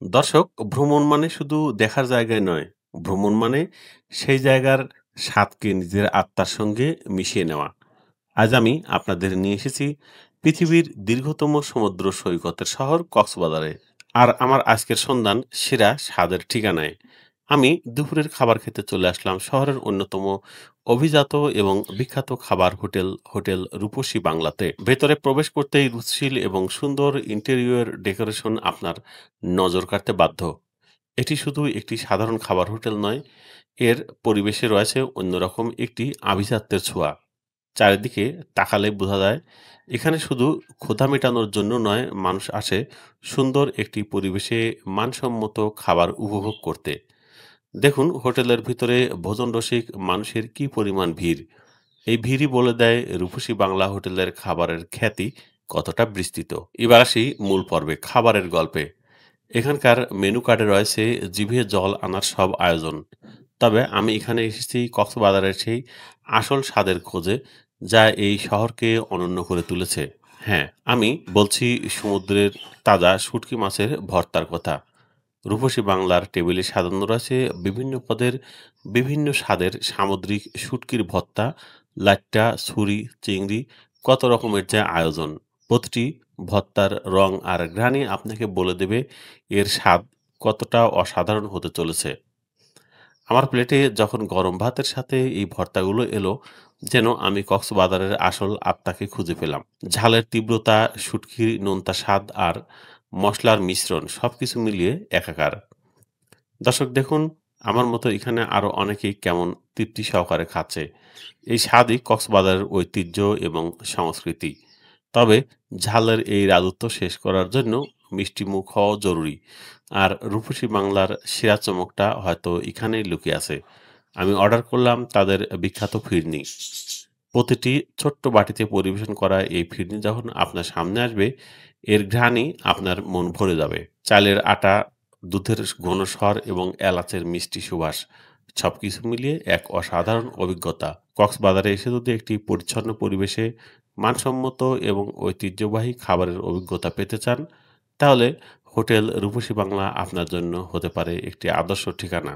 দর্শক, ভ্রমণ মানে শুধু দেখার জায়গায় নয়, ভ্রমণ মানে সেই জায়গার স্বাদকে নিজের আত্মার সঙ্গে মিশিয়ে নেওয়া। আজ আমি আপনাদের নিয়ে এসেছি পৃথিবীর দীর্ঘতম সমুদ্র সৈকতের শহর কক্সবাজারে। আর আমার আজকের সন্ধান সেরা স্বাদের ঠিকানায়। আমি দুপুরের খাবার খেতে চলে আসলাম শহরের অন্যতম অভিজাত এবং বিখ্যাত খাবার হোটেল হোটেল রূপসী বাংলাতে। ভেতরে প্রবেশ করতেই রুচিশীল এবং সুন্দর ইন্টেরিয়র ডেকোরেশন আপনার নজর কাড়তে বাধ্য। এটি শুধু একটি সাধারণ খাবার হোটেল নয়, এর পরিবেশে রয়েছে অন্যরকম একটি আভিজাত্যের ছোঁয়া। চারিদিকে তাকালে বোঝা যায় এখানে শুধু ক্ষুধা মেটানোর জন্য নয়, মানুষ আসে সুন্দর একটি পরিবেশে মানসম্মত খাবার উপভোগ করতে। দেখুন হোটেলের ভিতরে ভোজন রসিক মানুষের কি পরিমাণ ভিড়। এই ভিড়ই বলে দেয় রূপসী বাংলা হোটেলের খাবারের খ্যাতি কতটা বিস্তৃত। এবার আসি মূল পর্বে, খাবারের গল্পে। এখানকার মেনু কার্ডে রয়েছে জিভে জল আনার সব আয়োজন। তবে আমি এখানে এসেছি কক্সবাজারের সেই আসল স্বাদের খোঁজে, যা এই শহরকে অনন্য করে তুলেছে। হ্যাঁ, আমি বলছি সমুদ্রের তাজা শুটকি মাছের ভর্তার কথা। রূপসী বাংলার টেবিলে সাজানো রয়েছে বিভিন্ন পদের বিভিন্ন স্বাদের সামুদ্রিক শুটকির ভর্তা, লাট্টা, ছুরি, চিংড়ি, কত রকমের যে আয়োজন। প্রতিটি ভর্তার রং আর ঘ্রাণই আপনাকে বলে দেবে এর স্বাদ কতটা অসাধারণ হতে চলেছে। আমার প্লেটে যখন গরম ভাতের সাথে এই ভর্তাগুলো এলো, যেন আমি কক্সবাজারের আসল আত্মাকে খুঁজে পেলাম। ঝালের তীব্রতা, শুটকির নোনতা স্বাদ আর মসলার মিশ্রণ সবকিছু মিলিয়ে একাকার। দর্শক দেখুন, আমার মতো এখানে আরো অনেকেই কেমন তৃপ্তি সহকারে খাচ্ছে। এই স্বাদই কক্সবাজারের ঐতিহ্য এবং সংস্কৃতি। তবে ঝালের এই রাজত্ব শেষ করার জন্য মিষ্টি মুখ হওয়া জরুরি। আর রূপসী বাংলার সেরা চমকটা হয়তো এখানেই লুকিয়ে আছে। আমি অর্ডার করলাম তাদের বিখ্যাত ফিরনি। প্রতিটি ছোট্ট বাটিতে পরিবেশন করা এই ফিরনি যখন আপনার সামনে আসবে, এর ঘ্রাণই আপনার মন ভরে যাবে। চালের আটা, দুধের ঘন স্বর এবং এলাচের মিষ্টি সুবাস সবকিছু মিলিয়ে এক অসাধারণ অভিজ্ঞতা। কক্সবাজারে এসে যদি একটি পরিচ্ছন্ন পরিবেশে মানসম্মত এবং ঐতিহ্যবাহী খাবারের অভিজ্ঞতা পেতে চান, তাহলে হোটেল রূপসী বাংলা আপনার জন্য হতে পারে একটি আদর্শ ঠিকানা।